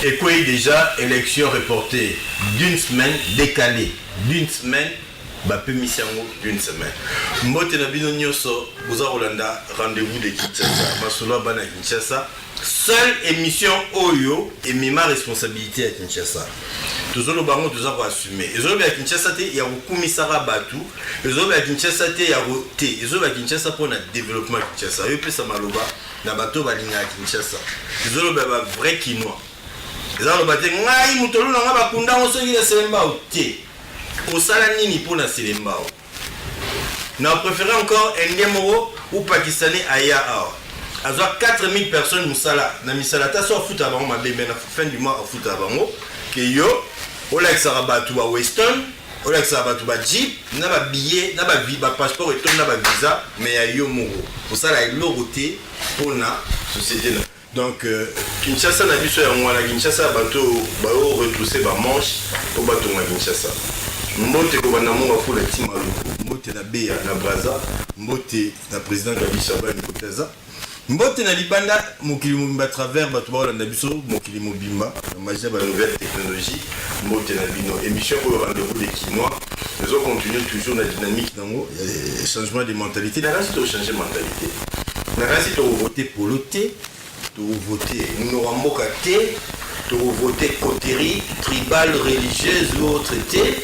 Et quoi, déjà, élection reportée d'une semaine, décalée d'une semaine, peu mission d'une semaine. Mbote na bino nyoso, vous avez rendez-vous de Kinshasa, Masolo Bana Kinshasa. Seule émission Oyo et ma responsabilité à Kinshasa. Tous les bancs nous avons assumé. Les autres à Kinshasa il y a beaucoup misara batu. Les autres à Kinshasa il y a roté. Les autres à Kinshasa pour le développement Kinshasa. Eux peut samaloba na bateau balinga à Kinshasa. Les autres bah vrai quinois. Les autres bah ngai mutolu na ngaba kunda on se dit la selemba oté. Au salani ni pour la selemba. Nous préférons encore Ndemoro ou Pakistanais aya. Alors 4000 personnes musala na misalata so foot avant ma bébé na fin du mois au foot avant que yo Olex Arabatu ba Western Olex Arabatu ba Jeep na ba billet na ba passeport et na ba visa mais ya yo moro pour ça la loroté pour na société là donc Kinshasa na biso ya mwana Kinshasa bato ba retrousser ba manche pour bato na Kinshasa mbote ko bana mo ba fula tima luko mbote na beya na Braza mbote na président Kabila ba Nikotaza Mbote na libanda mokili mobimba travers bato baolanda biso mokili mobimba magie ba nouvelle technologie mbote na bino émission pour le rendez-vous des Quinois nous allons continuer toujours la dynamique dans le changement de mentalité la race de changer mentalité la race de voter pour l'ôté de voter nous ramboka té de voter coterie tribal religieuse ou autre té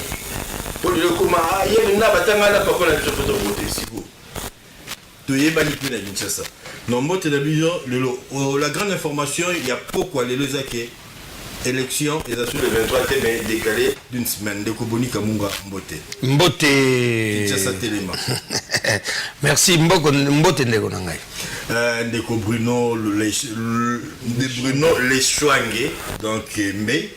pour le comment il na batanga la papa la photo voter si vous to yebani pe na Kinshasa. Non, moi, la grande information, il y a pourquoi les Lezake élection et sur le 23 mai décalé d'une semaine de Koboni Kamunga Mbote. Mbote. Kinshasa Téléma. Merci Mbote Ndeko Nangai. Ndeko Bruno Lechouangé, donc mais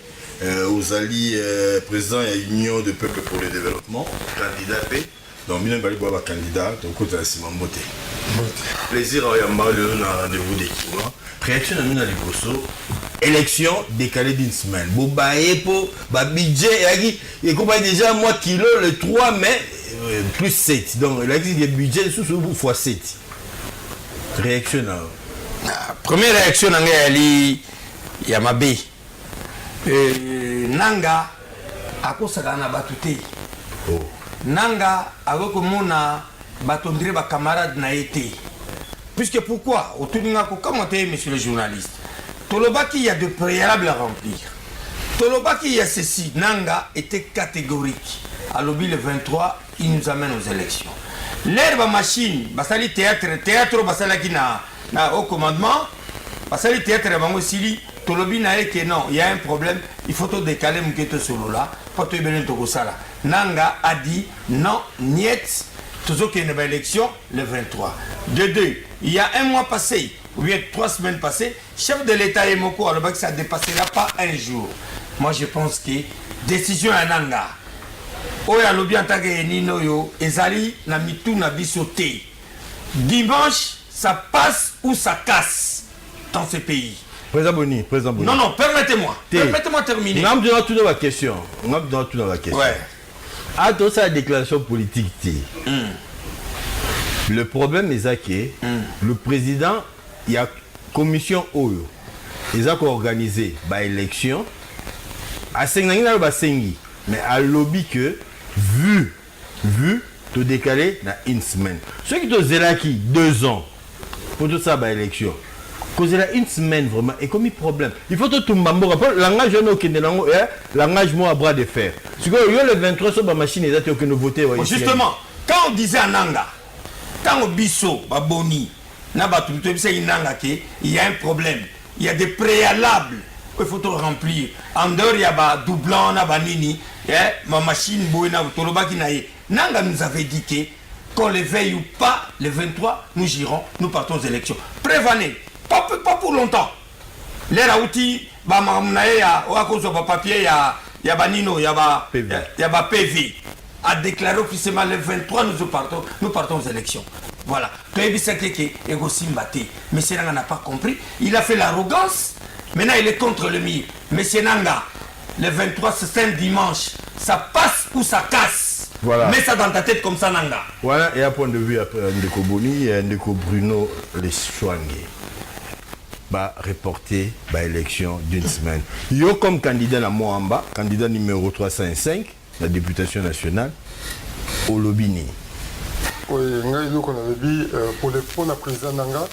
aux alliés président et Union de Peuple pour le Développement, candidat P. Donc, je vais voir candidat, donc je vais Simon Mbote. Plaisir à un rendez-vous des Quinois. Réaction à Mina Liboso. Élection décalée d'une semaine. Boba Epo, budget, il y déjà moi kilo le 3 mai plus 7. Donc, il y a budget sous fois 7. Réaction à. Première réaction à Yamabe. Nanga, à cause de la batute. Nanga avec mona batondre ba camarade na été puisque pourquoi autour de commenter monsieur le journaliste Tolobaki il y a de préalables à remplir Tolobaki il y a ceci Nanga était catégorique à lobby le 23 il nous amène aux élections l'herbe machine basali théâtre basala qui na au commandement basali théâtre bango sili Tolobi na que non il y a un problème il faut tout décaler muketo solo là pas tout bien to sala Nanga a dit non, niet, toujours qu'il y a une élection le 23. De deux, il y a un mois passé, ou bien 3 semaines passées, chef de l'État et Moko, alors que ça ne dépassera pas un jour. Moi je pense que décision à Nanga. Oya lobi en tant que Nino yo, ezali na mitu na bisoté. Dimanche, ça passe ou ça casse dans ce pays. Président Boni. Non, permettez-moi terminer. On a besoin de toute la question. Ouais. Ah, dans sa déclaration politique, le problème est que le président, il y a commission OYO. Ils ont organisé l'élection. À Sengi, mais à lobby que, vu, tout décalé dans une semaine. Ceux qui ont zélaki 2 ans pour tout ça, l'élection. Cause là une semaine vraiment et comme il problème il faut tout mambo rapport langage no qui langage moi à bras de fer parce que le 23 sur ma machine et que nous voter justement quand on disait à Nanga quand on biso baboni na batu to bisa inanga que il y a un problème il y a des préalables il faut tout remplir en dehors il y a ba doublant na banini ma machine boina toloba ki nae Nanga nous avait dit que qu'on le veuille ou pas le 23 nous partons aux élections prévenez pas pour longtemps. Les raoutis, bah mamnaïa, ou à cause de papier, il y a banino, il y a PV. A déclaré officiellement le 23, nous partons aux élections. Voilà. Mais Nanga n'a pas compris. Il a fait l'arrogance. Maintenant, il est contre le mur. Monsieur Nanga, le 23, c'est un dimanche. Ça passe ou ça casse. Voilà. Mets ça dans ta tête comme ça, Nanga. Voilà, et à point de vue, Ndeko Boni et Ndeko Bruno Lechouangé. va reporter l'élection d'une semaine. Yo comme candidat à Moamba, candidat numéro 305, la députation nationale, au Lobini. Oui, nous on avait dit pour le président Nanga,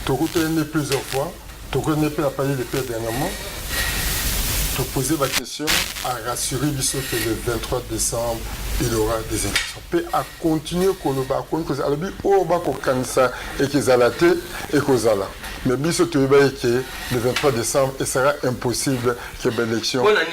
tu as plusieurs fois, tu as parlé de paix dernièrement, tu as posé la question à rassurer que le 23 décembre, il y aura des élections. Puis à continuer qu'on va continuer, alors on va candidat et qu'ils allaient et qu'ils allaient. Mais biso tu veux que le 23 décembre, il sera impossible que l'élection. On a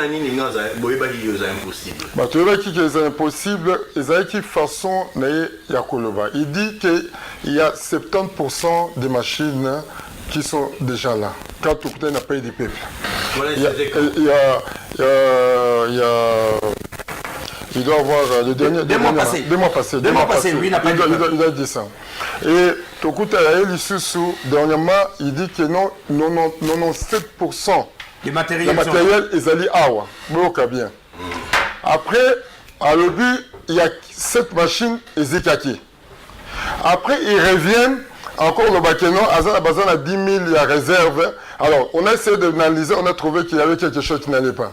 ni impossible. Bah tu veux que c'est impossible, ils ont une façon de Yakoloba. Il dit qu'il y a 70% des machines qui sont déjà là. Quand tout le monde n'a pas eu de peuple. Il doit avoir le dernier. Deux mois passés, lui n'a pas dit. Il a dit ça. Et Tokuta Elisusu, dernièrement, il dit que non, 97% des matériels, ils allaient awa. Bien. Après, à l'obus, il y a 7 machines et Zekaki. Après, ils reviennent. Encore le Bakeno, à Bazan a 10 000 réserves. Alors, on a essayé d'analyser, on a trouvé qu'il y avait quelque chose qui n'allait pas.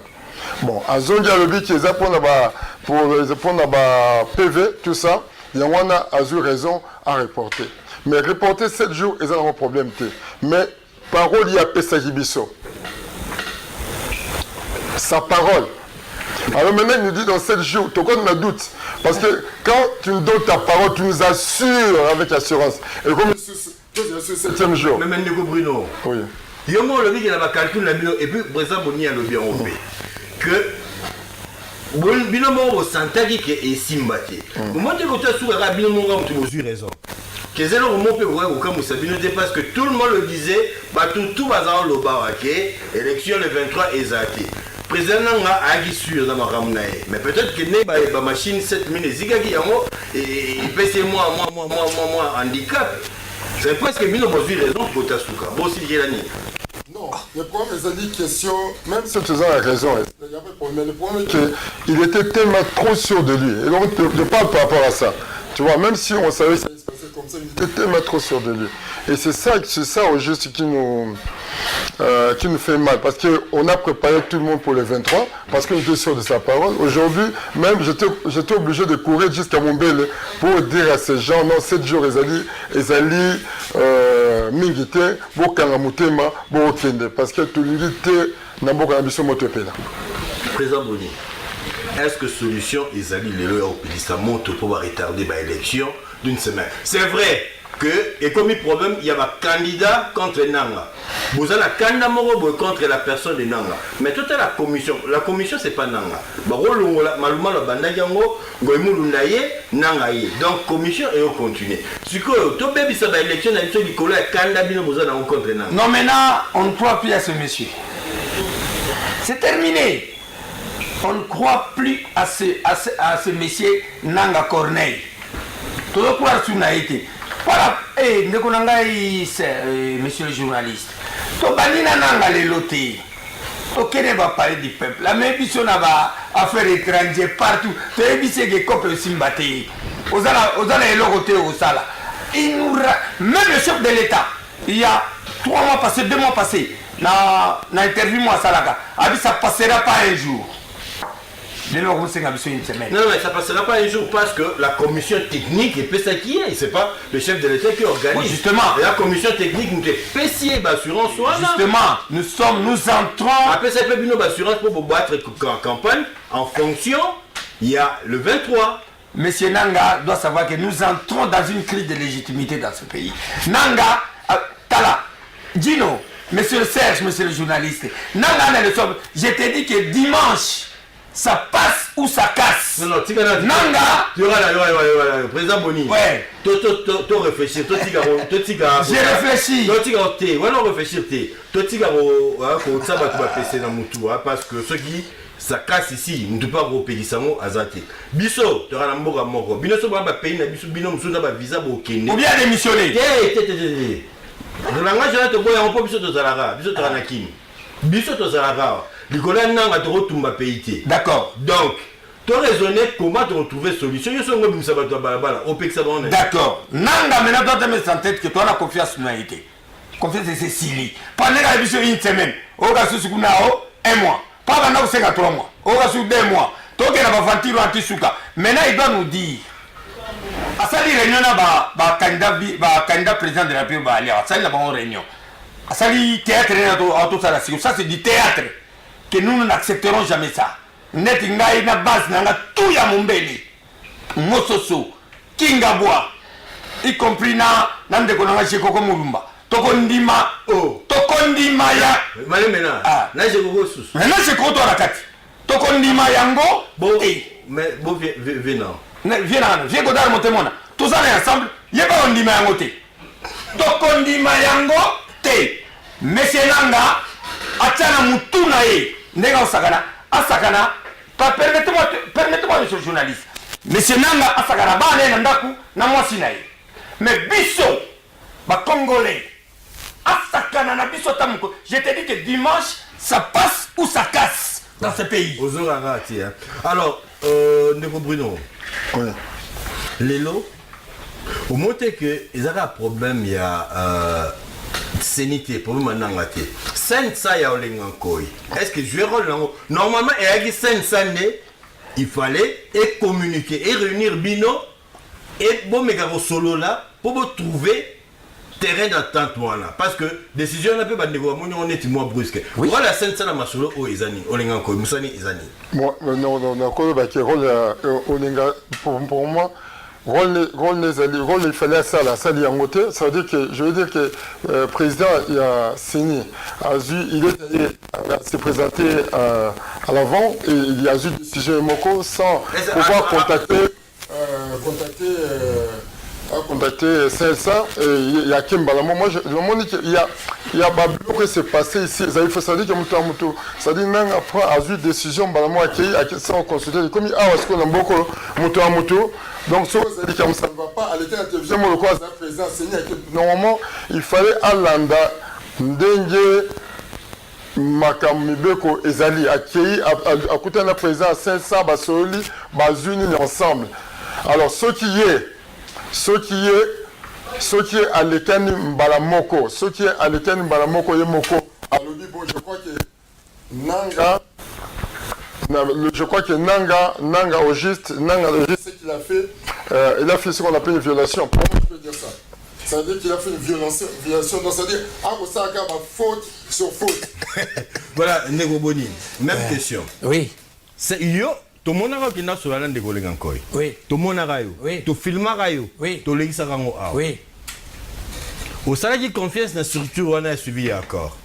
Bon, à Zongi Alobi, qui est pour PV, tout ça, il y a raison à reporter. Mais reporter 7 jours, ils ont un problème. Mais parole, il y a Pesagibiso. Sa parole. Alors maintenant, il nous dit dans 7 jours, tu as doute. Parce que quand tu nous donnes ta parole, tu nous assures avec assurance. Et comme tu assures 7e jour. Mais maintenant, Bruno. Oui. Il y a un lobby qui a calculé, et puis, par exemple, il y a un lobby européen. Que binomo santaki ke esimbate moi te côté sous la binomo tu as raison que c'est le moment pour comme ça parce que tout le monde le disait bah tout bazar le bawaké élection le 23 exact président nga agi sûr dans ma ramnae mais peut-être que ne ba machine 7000 zigagi yango et pèse moi handicap c'est parce que binomo raison pour ta souka bon si j'ai la ni. Non, le problème, c'est une question, même si tu as raison, il y avait problème, le problème est qu'il était tellement trop sûr de lui. Et donc, je parle par rapport à ça. Tu vois, même si on savait que ça allait se passer comme ça, il était tellement trop sûr de lui. Et c'est ça au juste qui nous fait mal. Parce qu'on a préparé tout le monde pour le 23, parce qu'on était sûr de sa parole. Aujourd'hui, même, j'étais obligé de courir jusqu'à Montbele pour dire à ces gens, non, 7 jours, ils allaient mingite, bokangamutema, bokende. Parce que tout le monde était dans le motopela. Président Boni, est-ce que solution, ils allaient les lois ça monte pour retarder l'élection d'une semaine? C'est vrai que, et comme il problème, il y a un candidat contre Nanga. Vous avez un candidat contre la personne de Nanga. Mais tout est la commission c'est pas Nanga. Maluma la banda yango, Nanga ye. Donc commission et on continue. Si que tout bébé ça va élection dans l'élection du collège, candidat bino vous avez contre Nanga. Non maintenant on ne croit plus à ce monsieur. C'est terminé. On ne croit plus à ce monsieur Nanga Corneille. Tout le pouvoir sur Naïti. Voilà, monsieur le journaliste, Tobanina Nanga les lotés. Ok, ne va parler du peuple. La même mission n'a pas affaires étrangères partout. Tu as vu que copes aussi mbatté. Aux allez le côté au sala. Même le chef de l'État, il y a 3 mois passés, 2 mois passés, n'a interview moi Salaka. Ça passera pas un jour. Non, mais ça ne passera pas un jour parce que la commission technique est ça qui est. C'est pas le chef de l'État qui organise. Oui, justement. Et la commission technique nous fait payer l'assurance. Justement, nous entrons. Après ça, il y a une assurance pour battre la campagne. En fonction, il y a le 23. Monsieur Nanga doit savoir que nous entrons dans une crise de légitimité dans ce pays. Nanga, Tala, Gino, monsieur le Serge, monsieur le journaliste. Nanga, je t'ai dit que dimanche, ça passe ou ça casse. Non, Nanga. Tu vois là, président Boni. Ouais. Tu réfléchis. J'ai réfléchi. Parce que ceux qui ça casse ici, nous ne pouvons pas repayer ça à Zate. Bisso, tu auras la mort à mort. Bisso, va payer un visa pour Kenya. Ou bien démissionner. Le langage, tu vois, on peut Bisso de Zalaga. Bisso de Ranakim. Bisso de Zalaga. Nicolas Nanga te retrouve pays. D'accord. Donc, tu as raisonné comment tu retrouver solution. D'accord. Nanga, maintenant, tu as mis en tête que tu as la confiance en Naïté. confiance c'est Sili. Pendant la mission une semaine, au cas où on a 1 mois. Pas pendant 3 mois. Au cas où 2 mois. Donc il y a un ventilo anti-souka. Maintenant il doit nous dire. À ça, il réunion là, candidat président de la République, à ça, il y a une réunion. À ça, il théâtre, ça c'est du théâtre. Que nous n'accepterons jamais ça. Net ngai na base na tout ya Mombeli. Mososo, Kingabwa, y compris na ndeko na Chekoko Mulumba. Tokondima ya. Malé maintenant. Ah, là j'ai beaucoup sous. Maintenant c'est quoi toi la carte? Tokondima yango. Bon, mais bon venant. Viens godar montemona. Tout ça est ensemble. Yeba ondima yango te. Tokondima yango te. Monsieur Nanga, atana mutuna ye. Nega osakana, asakana. Permettez-moi, monsieur le journaliste. Monsieur Nanga asakana bane na ndaku na mwasi na ye. Mais biso, ba Congolais, asakana na biso tamuko. Je te dis que dimanche, ça passe ou ça casse dans ce pays. Alors, Ndeko Bruno, oui. Lelo, au moment que il y a un problème, il y a sénité, problème en Angleterre. Ça, il y a un koi. Est-ce que je rôle normalement, il y a il fallait et communiquer et réunir Bino et bon méga solo là pour trouver terrain d'entente voilà parce que décision on a pas de on est moins brusque voilà scène ça la masolo o izani olenga ko musani izani Moi non ko ba ke rôle olenga pour moi rôle il fallait ça là ça en côté ça veut dire que je veux dire que président il a signé il s'est présenté à l'avant et il a eu décision Moko sans pouvoir contacter Celsa et il y a Kimbalamo. Moi je me dis qu'il y a Babylon qui s'est passé ici. Il faut dire que Moutou, ça dit même après a eu décision Balamo à sans consulter comme est-ce qu'on a beaucoup Moutou. Donc ça veut dire que ça ne va pas aller à la télévision le quoi président normalement il fallait Alanda Ndenge Makamibeko Ezali accueilli à côté de président Celsa Basoli Bazuni ensemble. Alors ce qui est à l'éternel Mbalamoko, ce qui est à l'éternel Mbalamoko et Moko, alors bon, je crois que Nanga au juste, ce qu'il a fait, il a fait ce qu'on appelle une violation. Comment je peux dire ça? Ça veut dire qu'il a fait une violation, donc ça veut dire, ça a faute sur faute. Voilà, Ndeko Boni, même question. Oui. C'est yo. Tout le monde a qui n'a sur la lande de Golengankoi. Oui. Tout le monde a eu. Oui. Tout film a eu. Oui. Tout l'exagango a. Oui. Au salaire qui confiance dans la structure, on a suivi encore.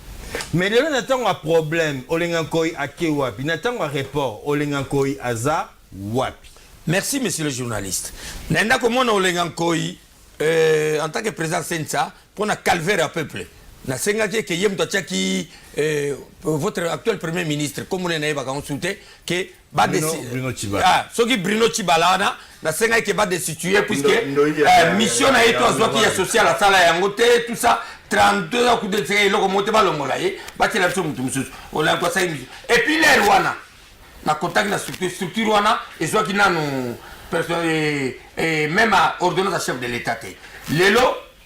Mais là, on attend un problème. Olengankoi a Kewapi. On attend un report. Olengankoi a za Wapi. Merci, monsieur le journaliste. Nenda comme on a Olengankoi en tant que président Sensa pour un calvaire à peuple. Na sengaki que yem tochaki votre actuel premier ministre comme on est va consulter que va Bruno Tshibala. Ce qui Bruno Tshibala na sengaki que va destituer puisque mission a été qui associé à la salle à Yangote tout ça 32 coups de tir le monter ba longolaye ba tela biso mutu mususu on a quoi ça et puis les rwana na contact la structure rwana et soit qui na nous même à ordonnance à chef de l'état lelo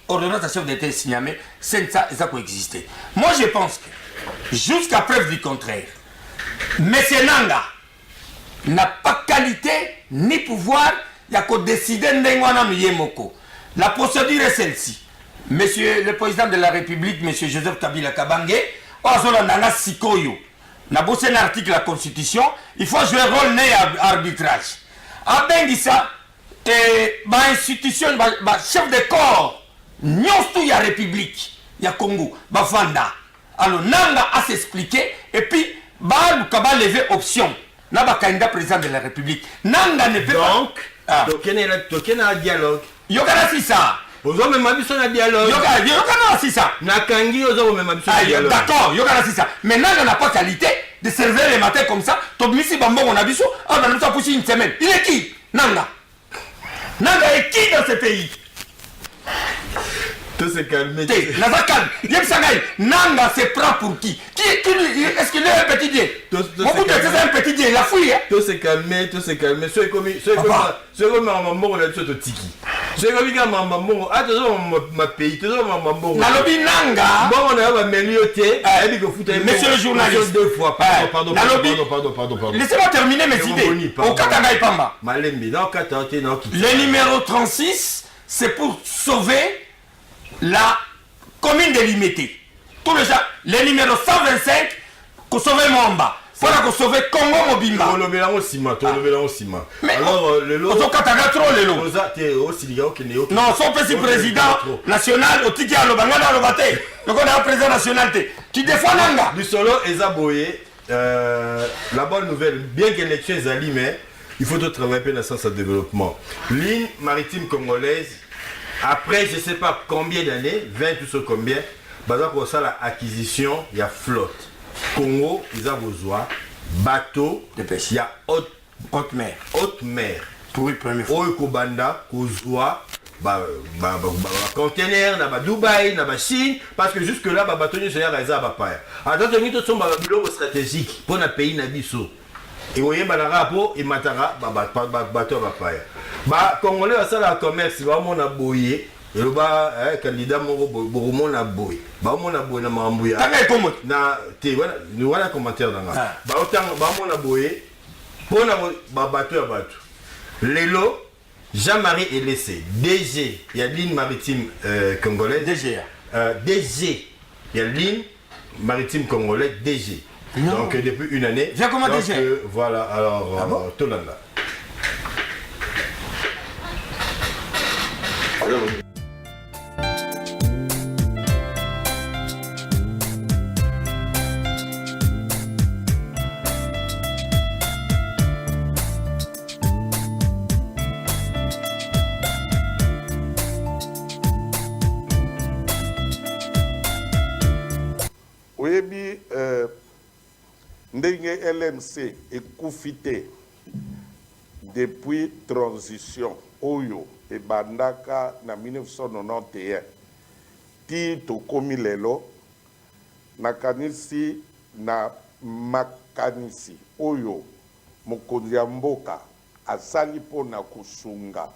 ordonnance à chef d'État signamé, ça a coexisté. Moi je pense que, jusqu'à preuve du contraire, M. Nanga n'a pas qualité ni pouvoir, il n'y a qu'à décider de Yemoko. La procédure est celle-ci. Monsieur le président de la République, M. Joseph Kabila Kabange, Nanga Sikoyo, n'a bossé un article de la Constitution, il faut jouer rôle né arbitrage. A Bengissa, institution, chef de corps, nyonso ya république ya Congo bafanda alors nanga a s'expliquer et puis baluka ba lever option na ba candidat président de la république nanga ne peut donc, pas token a dialogue yokana sisa ozo même biso na dialogue yokana sisa na kangi ozo même biso na dialogue d'accord yokana sisa mais nanga n'a pas qualité de servir les matins comme ça to misi bambongo na biso on a nous a poussé une semaine il est qui nanga est qui dans ce pays? Tout se calmer. Nanga se prend pour qui? Est-ce qu'il est un petit dieu? C'est un petit dieu, il a fouillé. Tout se calmer. C'est comme un moment où on a dit tiki. C'est comme ça, maman, bon, attends, ma pays, tu sais, maman, bon. Nalobi nanga. Bon, on a un melioté. Monsieur le journaliste. Deux fois. Pardon. Laissez-moi terminer mes idées. Au Katanga Ipamba. Malembi, non, Katanga, non. Le numéro 36, c'est pour sauver la commune de Limité. Tout le gens, le numéro 125, pour sauver Mwamba. Pour sauver Congo Mobimba. On le met là au ciment. Mais alors, le lot. On a trop le lot. Non, son petit président national, au Tiki Alobanga, Alobate. Donc on a un président national. Tu défends Nanga. Du solo, Ezaboye, la bonne nouvelle, bien que l'élection est allée, mais il faut travailler dans le sens de développement. Ligne maritime congolaise, après je ne sais pas combien d'années, 20 ou ce combien, pour ça l'acquisition, il y a flotte. Congo, ils ont besoin bateau de pêche. Il y a haute mer. Pour une première fois. Kobanda, Kozwa, conteneur, na Dubaï, na Chine, parce que jusque là, bateau ne sera réservé à Paya. Alors, nous sommes un stratégique pour un pays nabiso. Et on y a un rapport et matara, bateau à Paya. Congolais, ça, la commerce, vraiment, on a boyé. Et le candidat Boromon a boy. Baumon a boy na Mambouya. Na te nous voilà commentaire dans là. Baumon a boy. Pour na bateau à bateau. Lelo Jean-Marie est laissé. DG, il y a ligne maritime congolaise. DG. DG, il y a ligne maritime congolaise DG. Non. Donc depuis une année. Viens comment DG. Voilà alors tout là. Ndenge LMC ekufite depuis transition oyo ebandaka na 1991 ti tokomi lelo nakanisi na makanisi oyo mokonzi ya mboka asali mpona kosunga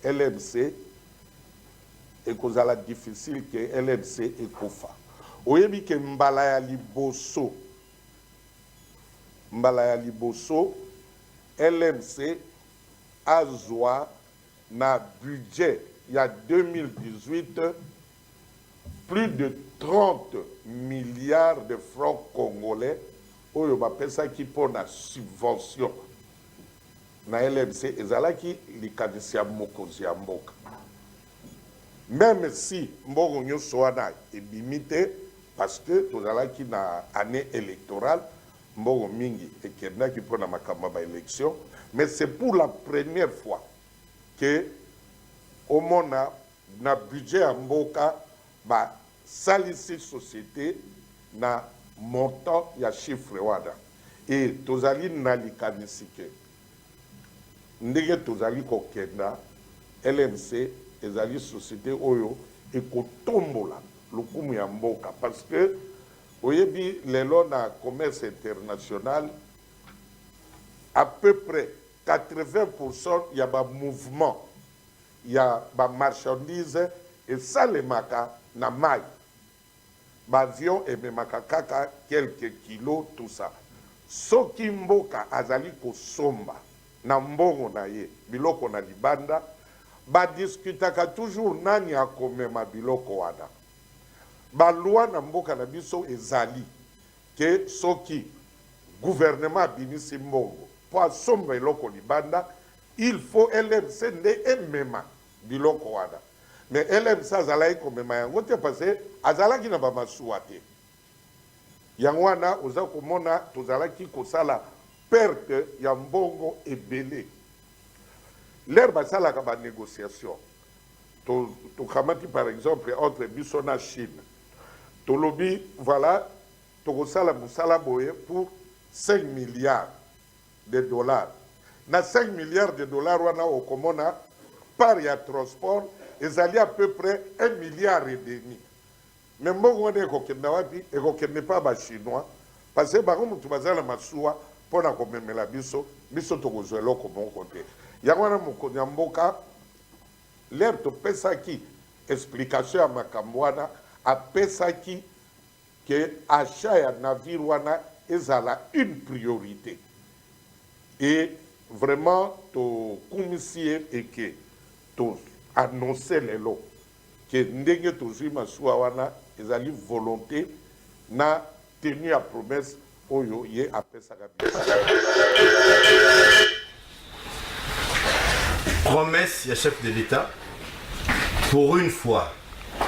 LMC ekozala difficile ke LMC ekufa. Oyebi ke mbala ya liboso LMC azwa na budget il y a 2018 plus de 30 milliards de francs congolais oyo bapesaki mpona subvention na LMC ezalaki likanisi ya mokonzi ya mboka. Même si mbongo nyonso wana ebimi te parce que tozalaki na année électorale mbongo mingi ekendaki mpona makambo ya élection, mais c'est pour la première fois que omona na budget ya mboka basalisi société na montant ya chiffre wana et tozali na likanisi ke ndenge tozali kokenda LMC ezali société oyo ekotombola lokumu ya mboka parce que oyebi lelo na commerce international à peu près 80% ya ba mouvement ya ba marchandise esalemaka na mai ba avion ememaka kaka quelques kilos tout ça. Soki mboka azali kosomba na mbongo na ye biloko na libanda badiskutaka toujours nani akomema biloko wana. Baloi na mboka na biso ezali ke soki gouvernement abimisi mbongo po asomba eloko libanda il faut LMC nde emema biloko wana. Mais LMC azalaki komema yango te parce azalaki na bamasuwa te. Yango wana oza komona tozalaki kosala perte ya mbongo ebele. L'air basalaka ba négociation. Tokamati par exemple entre biso na Chine. Tolobi voilà tokosala musala boye pour 5 milliards de dollars. Na 5 milliards de dollars wana okomona par ya transport ezali à peu près 1,5 milliard. Mais mbongo wana ekokenda wapi ekokende pa ba chinois parce que bango mutu bazala masuwa pona komemela biso tokozwa eloko moko te. Yango wana mokonzi ya mboka l'air topesaki explication ya makambo wana apesaki que achat ya navire wana ezala une priorité et vraiment tokumisi ye eke toannonce lelo ke ndenge tozwi masuwa wana ezali volonté na tenu ya promesse oyo ye apesaka biso. Promesse du chef de l'État, pour une fois,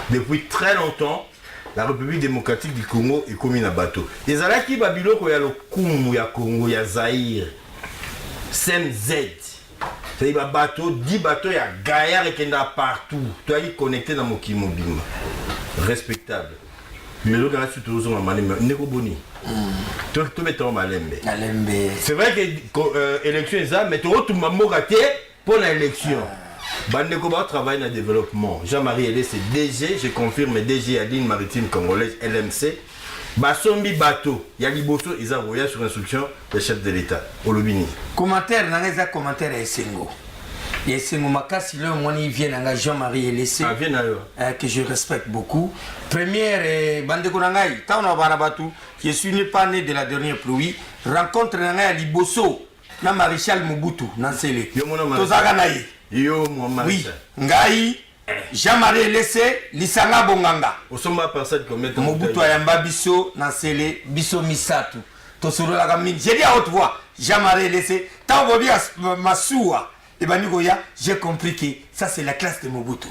depuis très longtemps, la République démocratique du Congo est commis à bateau. Les Alaki Babilo, il y a le Koumou, il y a Congo, il y a Zaïre, SEMZ. C'est un bateau, 10 bateaux, il y a Gaïa et Kenda partout. Tu as connecté dans mon Kimobima. Respectable. Mais le gars, c'est toujours un malembe. Neko Boni. Tu mets ton malembe. C'est vrai que l'élection est ça, mais tu as tout le monde raté pour l'élection. Bandekoba travaille dans le développement. Jean-Marie Hélé, c'est DG, je confirme, DG à ligne maritime congolaise, LMC. Basombi bateau, il y a Liboso, ils ont voyagé sur instruction du chef de l'État, Olobini. Commentaire, n'a commentaire à Essengo. Et Essengo Makasi, là, moi, il vient à Jean-Marie Hélé, que je respecte beaucoup. Première, Bandeko Nangaï, Taona Banabatu, je suis pas né de la dernière pluie, rencontre Nangaï à Liboso, na Maréchal Mobutu, Nansele. Tozaganaï. Yo, moi, oui, Ngai, Jean-Marie Laissé, Lisanga Bonganga. Osomba personne comme Mobutu Ayamba Bisso, Nansele, Bisso Misatu. Tosoro la gamine. J'ai dit à haute voix, Jean-Marie Laissé, tant que vous Massoua, et Banigoya, j'ai compris que ça c'est la classe de Mobutu.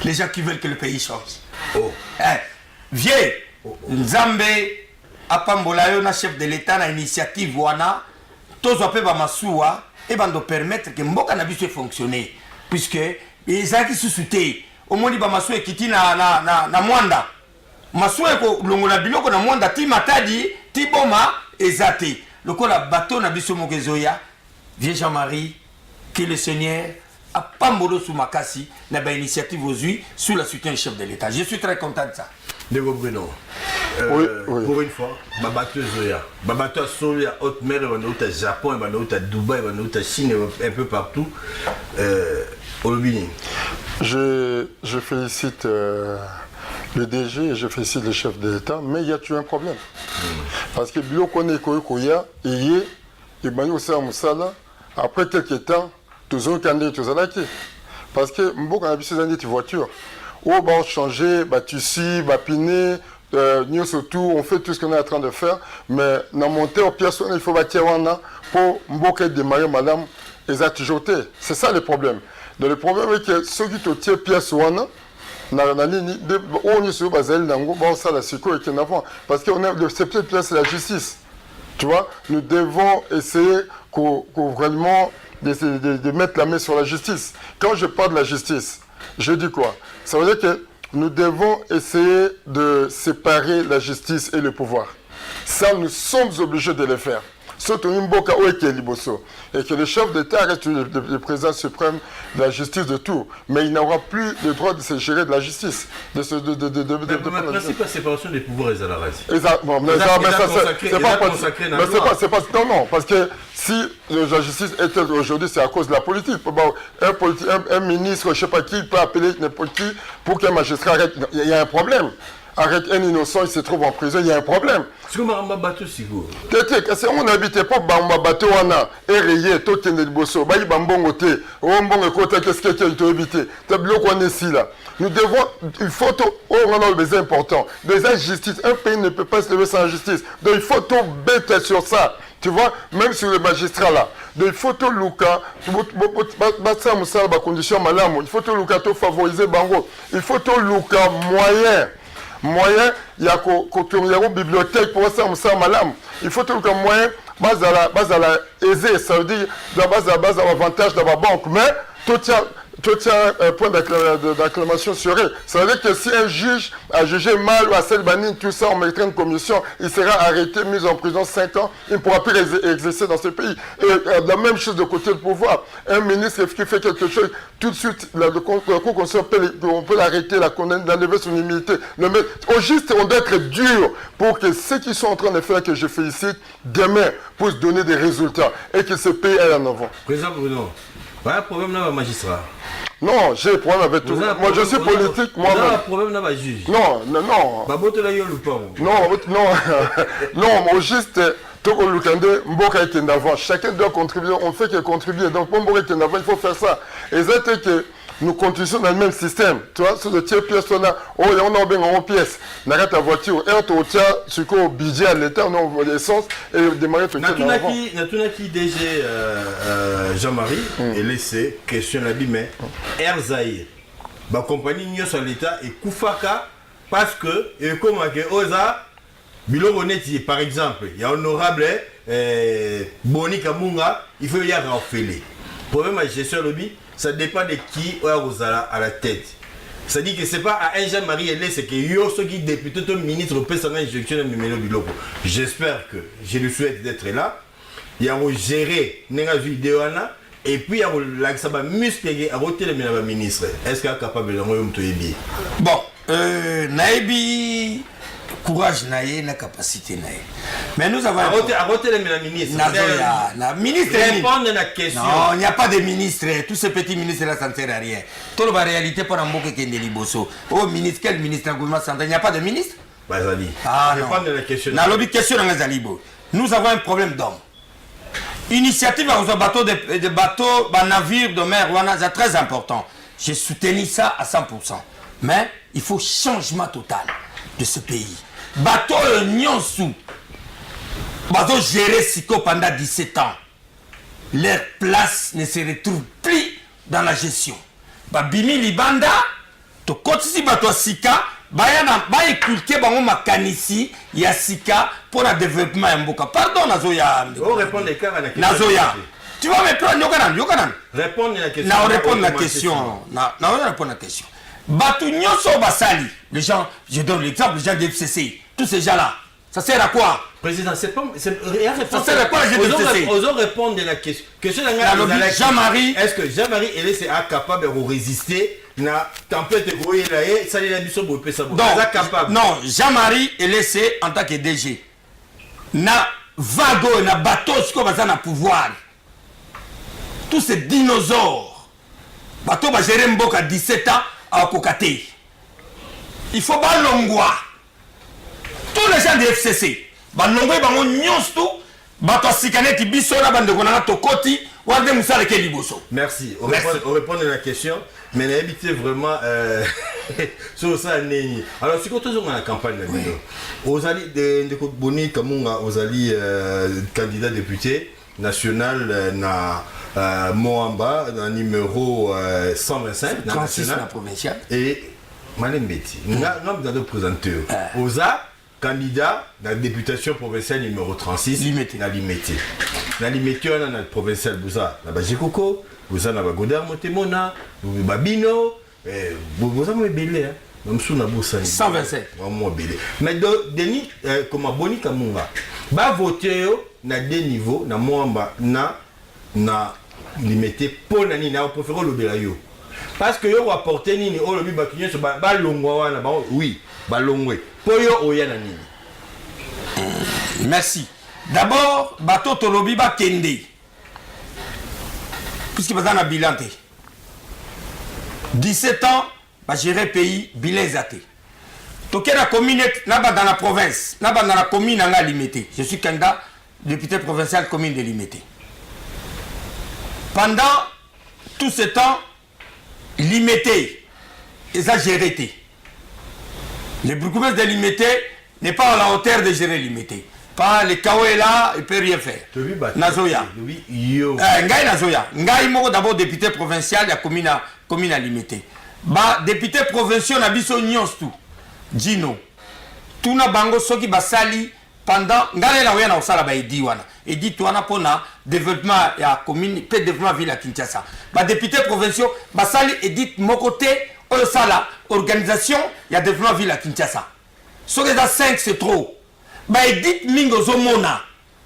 Les gens qui veulent que le pays change. Oh. Vieux, Nzambe, Apambolayo, na chef de l'État, na initiative Wana, tous appellent Massoua. Et va nous permettre que Mboka na biso fonctionner puisque les gens qui se soutiennent au moins ba maso ekiti na mwanda maso eko longola biloko na mwanda ti matadi ti boma ezate lokola bateau na biso mokezoya Vieux Jean-Marie que le Seigneur a pambolo sous makasi na ba initiative aujourd'hui sous le soutien du chef de l'État. Je suis très content de ça. Dego Bruno. Oui. Pour une fois, bateau Zoya, bateau Soya, haute mer, au Japon, au Dubaï, au Chine, un peu partout. Je félicite le DG et je félicite le chef de l'État, mais il y a toujours un problème. Parce que Bilo connaît Koya, et après quelques temps, tous ont candidats, tous ont parce que Mboka a besoin de voiture. On va changer, tissu, piné, surtout, on fait tout ce qu'on est en train de faire, mais dans monter au pièce, il faut bâtir pour Mboka démarrer, madame, ils ont toujours été. C'est ça le problème. Donc, le problème est que ceux qui ont tiré pièce, on est sur Basel, ça la sécurité et qu'on a, parce que c'est peut-être la justice. Tu vois, nous devons essayer vraiment de mettre la main sur la justice. Quand je parle de la justice, je dis quoi? Ça veut dire que nous devons essayer de séparer la justice et le pouvoir. Ça, nous sommes obligés de le faire. Surtout Mboka Liboso. Et que le chef d'État reste le président suprême de la justice de tout. Mais il n'aura plus le droit de se gérer de la justice. Le principe de la séparation des pouvoirs est à la raison. Non, parce que si la justice est aujourd'hui, c'est à cause de la politique. Un ministre, je ne sais pas qui, peut appeler n'importe qui pour qu'un magistrat arrête. Il y a un problème. Arrête un innocent, il se trouve en prison, il y a un problème. C'est comme un bateau, c'est quoi? On n'habitait pas dans bateau, on a érayé, tout le bosso, bayi bambongo te, on bon côté, qu'est-ce que tu as évité? Tu as bloqué on est ici là. Nous devons, il faut tout, on a des importants, des injustices. Un pays ne peut pas se lever sans justice. Donc il faut tout bête sur ça. Tu vois, même sur le magistrat là. Donc il faut tout Luka, il faut tout Luka, tout favoriser Bango. Il faut tout Luka moyen, il y a une bibliothèque pour ça, il faut tout le moyen, base à la aisée, ça veut dire, base à l'avantage de la banque, mais tout un point d'acclamation serait. Ça veut dire que si un juge a jugé mal ou a Selbani, tout ça, on mettrait une commission, il sera arrêté, mis en prison 5 ans, il ne pourra plus exercer dans ce pays. Et la même chose de côté du pouvoir. Un ministre qui fait quelque chose, tout de suite, le Cour constitutionnel, on peut l'arrêter, la condamner, d'enlever son immunité. Au juste, on doit être dur pour que ceux qui sont en train de faire, que je félicite, demain, puissent donner des résultats et que ce pays aille en avant. Président Bruno, voilà le problème là, magistrat. Non, j'ai problème avec tout. Moi, je suis politique, moi-même. Vous avez problème dans ma juge. Non, non, non. Non, moi, juste, chacun doit contribuer, on fait que contribuer. Donc, pour il faut faire ça. Et c'est que nous continuons dans le même système. Tu vois, sur le tiers pièce, on a bien en pièce. On a ta voiture, et on tient sur le budget à l'État, on a l'essence et démarrer tout ça. Natunaki DG Jean-Marie, et laissé, question la mais Erzaïr, la compagnie n'y sur l'État et Koufaka, parce que, et comme Oza, Bilongo Neti, par exemple, il y a honorable Boni Kamunga, il faut y avoir fait. Problème à gestion lobby, ça dépend de qui est à la tête. Ça dit que ce n'est pas à un Jean-Marie Hélé, c'est que yo ce qui député, ton ministre, peut s'en injection de numéro du logo. J'espère que je lui souhaite d'être là. Il y a géré une vidéo et puis il y a un musclé à retirer le ministre. Est-ce qu'il est capable de le remettre? Bon, Naïbi. Courage naïe, na capacité naïe. Mais nous avons... Arrêtez le ministre. Ministre... Répondre à la question. Non, il n'y a pas de ministre. Tous ces petits ministres-là, ça ne sert à rien. Toute la réalité, pour un mot qui est Liboso. Oh, ministre, quel ministre? Il n'y a pas de ministre? Ah non. Répondre à la question. Nous avons un problème d'homme. Initiative à bateau de bateaux, navires de mer, c'est très important. J'ai soutenu ça à 100%. Mais il faut changement total de ce pays. Bateau Nyonsu, bateau géré Siko pendant 17 ans. Leur place ne se retrouve plus dans la gestion. Bimi Libanda, to kotisi bateau Sika, bayana éculqué bango makanisi ya Sika pour le développement mboka. Pardon Nazoya. On répond les cas à la question. Nazoya. Tu vas me prendre Yokanan. Répondre à la question. Non, répondre à la question. Non, répondre à la question. Batu Nyonso Basali, les gens, je donne l'exemple, les gens de FCC, tous ces gens-là, ça sert à quoi? Président, ça sert à quoi les gens de FCC? Osons répondre à la question. Jean-Marie, est-ce que Jean-Marie est capable de résister à la tempête de ça est la mission pour le capable? Non, Jean-Marie est laissé en tant que DG. Na vago, na bateau, ce qu'on va pouvoir. Tous ces dinosaures, bateau va gérer Mboka à 17 ans. Il faut balongwa. Tous les gens de FCC, balongwa bango nyonstu, bato sikaneti bisola bande konanga tokoti, warde musala ke liboso. Merci. On répond à la question, mais n'habitez vraiment sur ça neni. Alors si quand on a la campagne là, aux alliés de Boni Kamunga, aux alliés candidat député national na Moamba, numéro 125, 36 la provinciale. Et Malembeti, nous avons présenté Oza, candidat de la députation provinciale numéro 36, Limité. La Limité, on a notre provincial Bouza, la Bajikoko, Bouza, la Bagodar, Motemona, Babino, Bouza, moi, belé, hein. 127. Mais Denis, comme Boni Kamunga, va voter na deux niveaux, na Moamba, na limité pour nani na préféré le belayo parce que yo apporter nini o lobi bakinyo so ba longwa wana ba oui ba longwe pour yo oya na nini. Merci. D'abord bateau to lobi ba kende puisque bazana na bilanté 17 ans ba gérer pays bilan zaté to kera commune na ba dans la province na ba dans la commune na limité. Je suis candidat député provincial commune de Limité. Pendant tout ce temps, Limité, ils ont géré. Le bourgmestre de Limité n'est pas à la hauteur de gérer Limité. Pas le chaos est là, il ne peut rien faire. Nazoya. Ngai Nazoya. Ngai moko d'abord député provincial, il y a commune à Limité. Ba député provincial na biso nyonstu. Gino. Tuna bango soki basali pendant ngale la wena osala ba edi wana. Edi tuana pona développement ya commune pe développement ville à Kinshasa. Ba député provincial basali edit mokote osala organisation ya développement ville à Kinshasa. So que 5 c'est trop. Ba edit mingo zomona.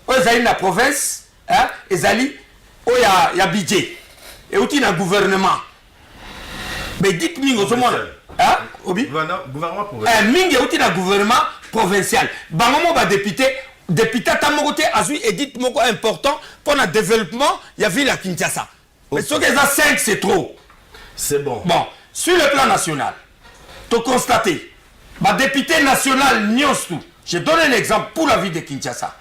Ozali na province, hein, ezali o ya budget. Et outi na gouvernement. Ba edit mingo zomona. Hein? Obi? Gouvernement provincial. Mingi outi na gouvernement provincial. Bangomo ba député ta mokote azui edit moko important pour le développement ya ville à Kinshasa. Mais ce que ça 5 c'est trop. C'est bon. Bon, sur le plan national, tu constates, le député national Nyostou, je donne un exemple pour la ville de Kinshasa.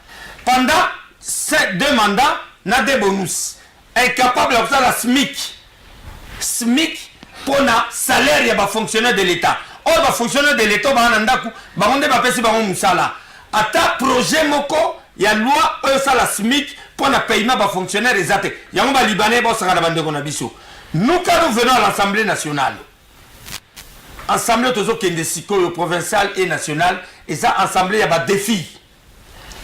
Pendant ces 2 mandats, il y a des bonus. Incapable de faire la SMIC. SMIC pour le salaire des fonctionnaires de l'État. Or, les fonctionnaires de l'État, ils ata projet moko ya loi ça la SMIC pour le paiement des fonctionnaires exacts. Il y a un Libanais qui est nous, quand nous venons à l'Assemblée nationale, Assemblée provinciale et nationale, et ça, Assemblée, il y a des défis.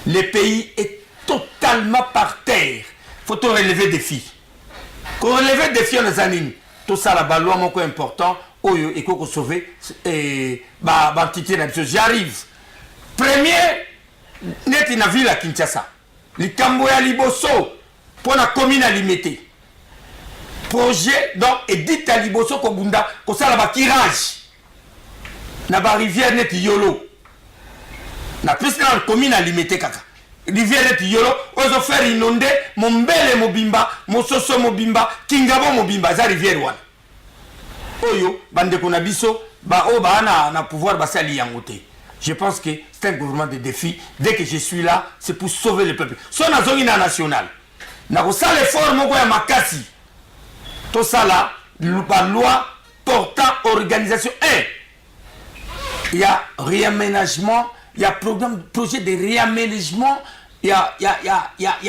Le pays est totalement par terre. Il faut relever des défis. Pour relever des défis, on a tout ça, la loi est important. Il faut sauver l'entité. J'arrive. Premier, net in la ville à Kinshasa. Le Kamboya Liboso, pour la commune à limiter. Projet donc édite à Liboso Kobunda, comme ça la tirage. Na ba rivière net yolo. Na plus dans la commune à limiter kaka. Rivière net yolo, ozo faire inonder Mombele Mobimba, Mososo Mobimba, Kingabo Mobimba, za rivière wana. Oyo bande kona biso ba o ba na pouvoir ba sali yangote. Je pense que c'est un gouvernement de défi. Dès que je suis là, c'est pour sauver le peuple. Si on a zone nationale, na ko sala effort moko ya makasi. Tout ça là, la loi portant organisation 1. Il y a réaménagement, il y a projet de réaménagement, il y a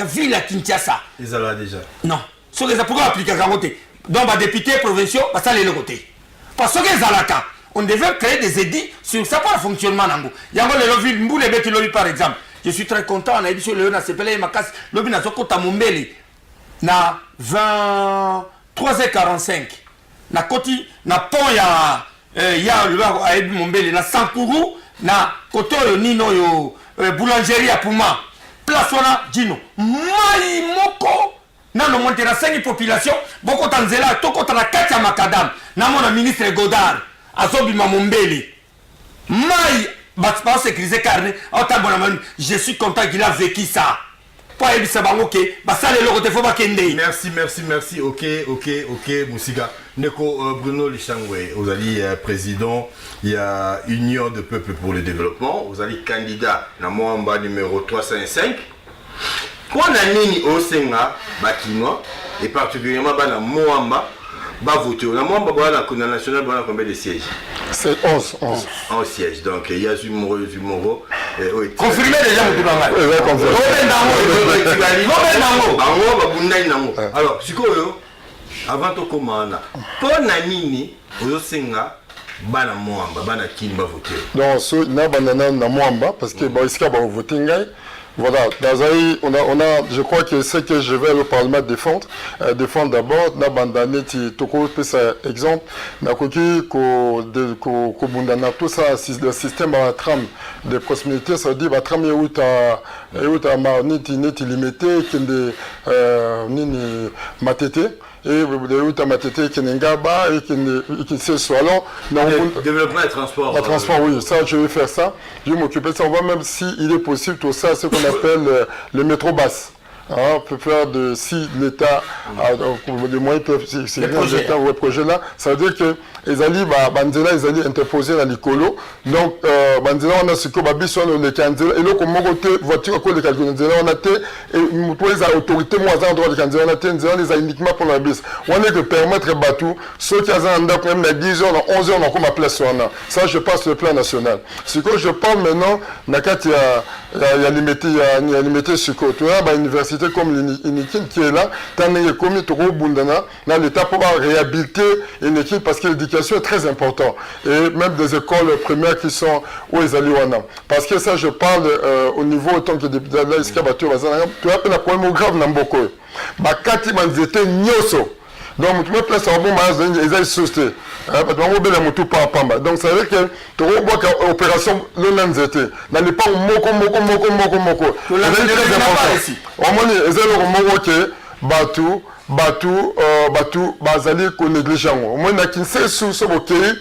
ville à Kinshasa. Ils sont là déjà. Non. Ce que ça pourrait appliquer à côté. Donc, les députés provinciaux, ça les côté. Parce que Zalaka, on devait créer des édits sur ça pour le fonctionnement. Il y a le ville, Mboule Beti par exemple. Je suis très content, on a dit sur le Nasepele Makas, le Bina Sokota Mombele, na 23h45. Na koti, na pont ya le Aïd Mombele, na Sankourou, na koto yo Nino yo boulangerie à Pouma. Place wana Dino. Mai moko. Nano monte na 5 population, boko tanzela, toko tana 4 ya makadam. Na mona ministre Godard, azobi Mombele. Mai, batpa sécurisé carnet, je suis content qu'il a vécu ça. Merci. Ok, Moussiga. Neko Bruno Lichangwe, vous êtes président, il y a Union de Peuple pour le Développement, vous êtes candidat dans Moamba numéro 305. Pour Nini Osenga, Bakinois, et particulièrement dans Moamba, voter. Dans Moamba, la nationale, il y a combien de sièges? C'est 11. 11 sièges. Donc, il y a Zumoro. Confirmé déjà, alors, avant de commencer, pour Nini, Osenga, Bana Moamba, Bana Kin va voter. Donc, ce n'est pas Moamba, parce que Baïska va voter. Voilà, je crois que c'est que je vais au Parlement défendre d'abord, na bandane ti toko pesa exemple, na koki ko bundana tout ça le système à trame de proximité, ça dit ba trame yuta marniti neti limité kende nini matete et de matete kenengaba et qui se soit là développement et transport. Le transport, oui, ça je vais faire ça. Je vais m'occuper de ça. On va même s'il est possible tout ça, ce qu'on appelle le métro basse. On peut faire de si l'État a des moyens peuvent le projet là, ça veut dire que les alliés Banzela ils allaient interposer dans l'écolo. Donc Banzela on a ce que Babi sur le Kanzela et là comme côté voiture que le Kanzela on a été et pour les autorités moi en droit de Kanzela on a été les a uniquement pour la bus. On est que permettre Batou ceux qui ont quand même à 10h 11h on a comme place sur ça je passe sur le plan national. Ce que je parle maintenant Nakati il y a limité ce que tu as université comme l'INIKIN qui est là, tant qu'il y a commis trop bundana, là l'État peut réhabiliter une équipe parce que l'éducation est très importante. Et même des écoles primaires qui sont où ils allaient wana. Parce que ça je parle au niveau autant que des là ici tu as un problème grave dans beaucoup. Bah kati manzete nyoso. Donc tu me places en bon mas ils allaient souster. Donc ça veut dire que tu vois l'opération le nanzete dans les pas moko. Tu l'as ici. Au moins ils allaient que Batu bazali ko négligent. Au moins na kinse sous ce bokei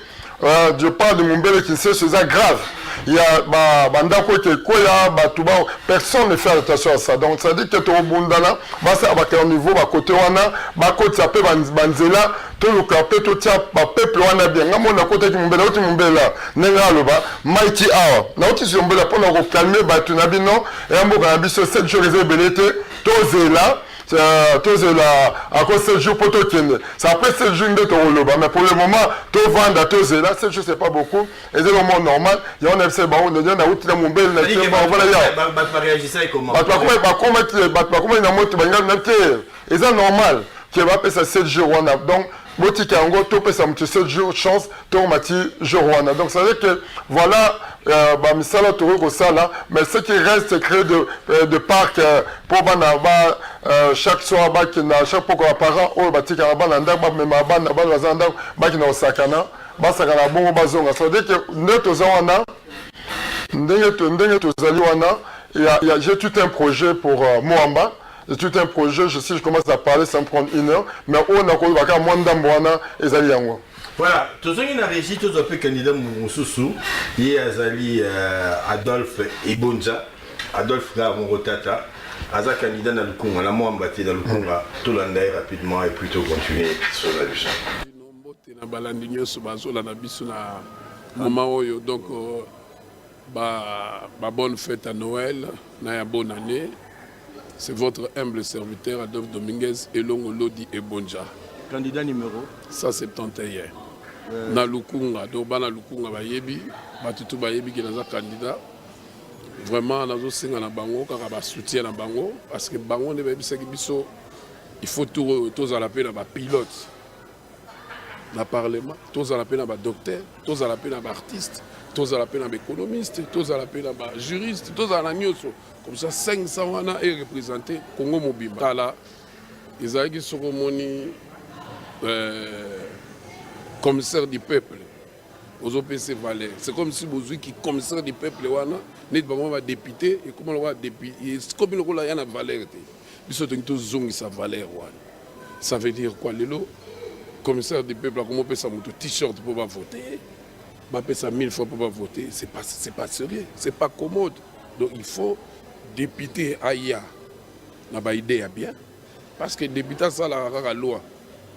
je parle de Mombele kinse c'est grave. il y a bandako qui koya batuba, personne ne fait attention à ça. Donc ça dit que tu bundana, ça va au niveau ba côté wana, ba côté apé banzela, to le capé to tia ba peuple wana bien. Ngamo na côté qui mbela oti mbela, nenga loba, mighty hour. Na oti si mbela pour nous calmer ba tunabi non, et ambo ba biso 7 jours les belete, to zela. À cause de 7 jours pour tout kende. C'est après 7 jours de Toroloba. Mais pour le moment, tout vendre à tout là, 7 jours c'est pas beaucoup. Et c'est le moment normal. Il y a un FC Baron, il y a un outil de mon bel. Il y a un réagissait comment? Comment il y a un mot et c'est normal. Qui va passer 7 jours. Donc, Botika Ango, tout peut s'amuser 7 jours, chance, tout mati jour. Donc, ça veut dire que voilà. Misala Touré Sala, mais ce qui reste créé de parcs pour chaque soir, chaque fois qu'on parent, on va tirer la bande, même à bande, on va sakana, basakana bon bazonga. Ça veut dire que notre zona, j'ai tout un projet pour Moamba. C'est tout un projet, je commence à parler sans prendre 1 heure, mais on a encore moins d'amboana et Zaliango. Voilà, tous ceux qui ont réussi, tous les candidats Moussoussou, il y a Azali Adolphe Ebonja, Adolphe Garmorotata, Aza candidat dans le Congo, la moi embatté dans le Congo, tout l'année rapidement et plutôt continuer sur la lutte. Bonne fête à Noël, bonne année. C'est votre humble serviteur Adolphe Dominguez et Longo Lodi Ebonja. Candidat numéro 171. Na Lukunga, donc bana Lukunga bayebi, batutu bayebi qui est candidat. Vraiment, nazo singa na bango, kaka ba soutien na bango, parce que bango ne bayebi saki biso, il faut tous à la peine na pilote, na parlement, tous à la peine na docteur, tous à la peine na artiste, tous à la peine na économiste, tous à la peine na juriste, tous à la nyoso. Comme ça, 500 wana est représenté Congo Mobimba. Là, ils ont dit Soromoni. Commissaire du peuple aux OPC Valais. C'est comme si vous qui commissaire du peuple n'est pas député et comment on va député. C'est comme une rôle à la valeur. Ça veut dire quoi le commissaire du peuple comment on peut ça mon t-shirt pour pas voter, on peut ça 1000 fois pour pas voter. C'est pas sérieux, c'est pas commode. Donc il faut député Aya n'a pas idée à bien parce que député ça la loi.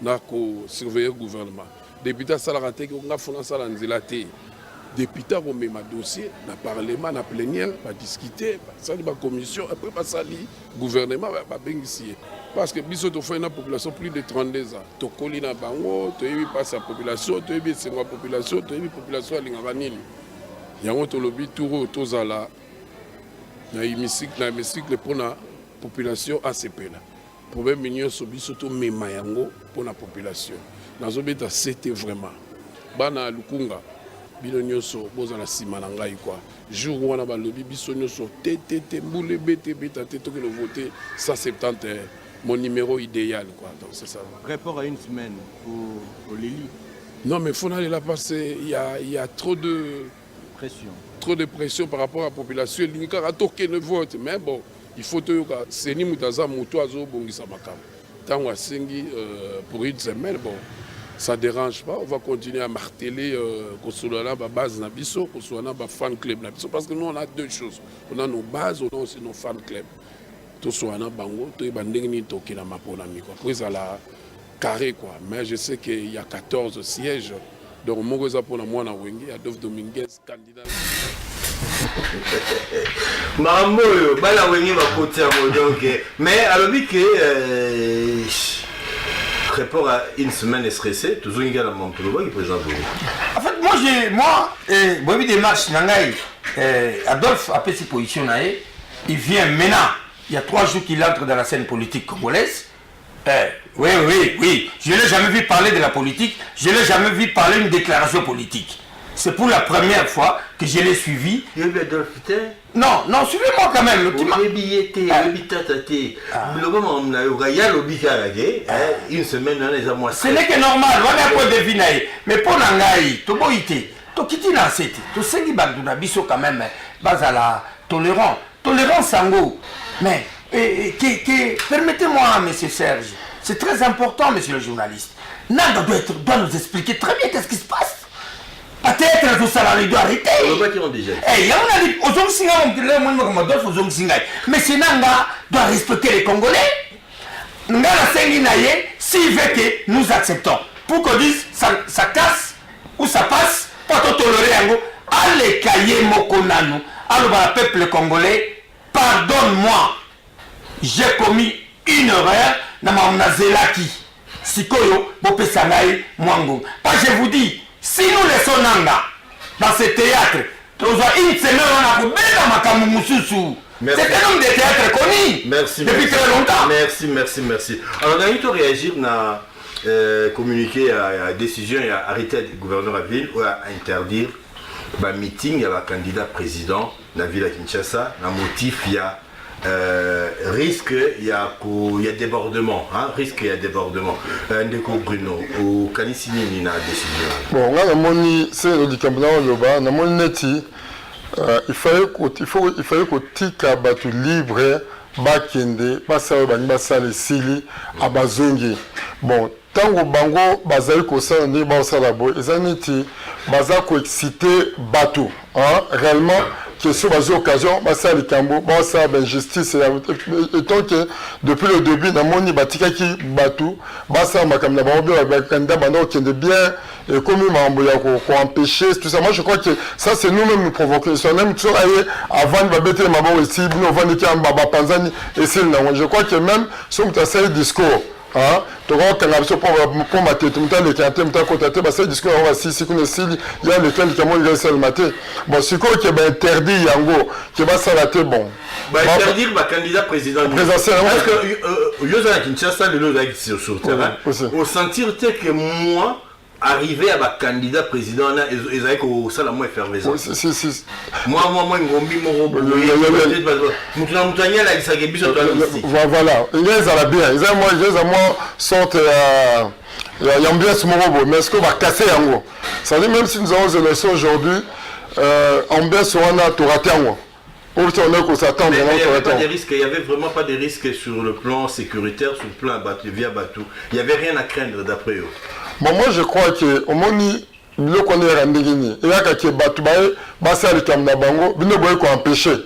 N'a qu'au surveiller le gouvernement. Député Salarate, on a fait ça dans la député, on met ma dossier, dans le parlement, dans la plénière, va discuter, ça la commission, après, va salir le gouvernement, va bénéficier. Parce que si on fait une population plus de 32 ans, tu as collé dans bango, tu as pas sa population, tu as vu sa population, tu as vu la population à l'Ingavanil. Il y a un lobby tout à la l'hémicycle pour la population ACP. Le problème est que surtout Memayango pour la population. Dans le but, c'était vraiment. Bana Lukunga, Bilonyoso, Bozana Simanangaï quoi. Jour où on a lobby, Bisonyoso, Tété, Moulé, Bété, Bété, tout le voté, 170, mon numéro idéal quoi. Donc c'est ça. Rapport à une semaine pour Lili. Non, mais il faut aller là parce qu'il y a trop de pression. Trop de pression par rapport à la population. Il y a toqué le vote, mais bon. Il faut que c'est ni mutaza mutuazo bongisa makam. Tant qu'on a pour une semaine, bon, ça ne dérange pas. On va continuer à marteler qu'on soit là, base nabiso, qu'on soit là, fan club nabiso. Parce que nous on a deux choses. On a nos bases, on a aussi nos fan club. Tout soit là, bango, tout est bandé toki na maponami quoi. Après ça la carré quoi. Mais je sais qu'il y a 14 sièges. Donc mon goza pour moi na Wengi, Adolphe Dominguez candidat. Mambo bala wengi bakotia donc mais alors que rapport à une semaine stressée toujours il y a la Mampouloba qui présente. En fait moi Bobi démarche nangai Adolphe a fait ses positions naé, il vient maintenant, il y a 3 jours qu'il entre dans la scène politique congolaise. Oui, je ne l'ai jamais vu parler de la politique, je ne l'ai jamais vu parler d'une déclaration politique. C'est pour la première fois que je l'ai suivi. Non, suivez-moi quand même. Une semaine, ce n'est que normal, on a pas deviné. Mais pour Nangaï, tu as été, tu as quitté la cité, tu as dit que quand même, base à la tolérance. Tolérance, Sango. Mais, permettez-moi, monsieur Serge, c'est très important, monsieur le journaliste. Nanda doit nous expliquer très bien qu'est-ce qui se passe. peut-être tout ça il doit arrêter. On va dire déjà. Eh, il y a un dit aux Singa on dit aux Singa. Mais c'est Nanga doit respecter les Congolais. Ngala Sengi Naye, s'il veut que nous acceptons. Pour qu'on dise ça casse ou ça passe, pas tolérer un go. Allez cahier Mokonanu. Alors le peuple congolais, pardonne-moi. J'ai commis une erreur dans ma zelaki. Sikoyo, Bopé Sangaï, Mwango. Pas je vous dis, si nous laissons Nanga dans ce théâtre, nous avons une semaine, on a coupé dans Makamoussousou. C'est un homme de théâtre connu. Merci. Depuis très longtemps. Merci. Alors, on a eu à réagir, on a communiqué à la décision et à arrêter le gouverneur de la ville ou à interdire le meeting, il y a le candidat président de la ville de Kinshasa. Le motif, il y a risque, il y a débordement. Risque, il y a débordement. Ndeko Bruno, au Kanisini, il y a une décision. Bon, là, c'est le Dikambana, le Neti. Il fallait que tika batu libre bakende basala bani basala sili abazongi. Bon, tango bango bazali ko sala ndi basala bo ezaniti baza ko exciter batu, réellement que sur les occasions, basala likambo, basala injustice et tant que depuis le début na moni batika ki batu, basala makamna bango bakanda bando kende bien. Et comme il empêcher tout ça, moi je crois que ça c'est nous-mêmes nous provoquer. Si on aime toujours aller avant de mettre les mamans ici, nous on va dire qu'il y a un baba panzani et c'est là. Je crois que même si on a un discours, tu vois quand on a combattu tout le temps les cantés, tout le temps c'est discours on va si qu'on est il y a lequel qui a moins de le matin. Bon c'est quoi qui est interdit yango qui va s'arrêter bon. Interdire le candidat président. Présidentiel. Parce que Yosa Kinshasa le lot sur le terrain. Au sentir que moi arrivé à ma candidat président, ils avaient que ça la moins effervescent. Moi, Ngombi, voilà, ils ont bien. Ils ont moi sorte il y a ambiance morobo, mais est-ce qu'on va casser en gros? Ça dit même si nous avons des élections aujourd'hui, ambiance on a tout raté en gros. Il n'y avait vraiment pas de risques sur le plan sécuritaire, sur le plan via Batou. Il n'y avait rien à craindre d'après eux. Bon, moi je crois que au moins le connaît rendez-vous. Il y a que Batou basa les caméras bango, bien ne pas empêcher.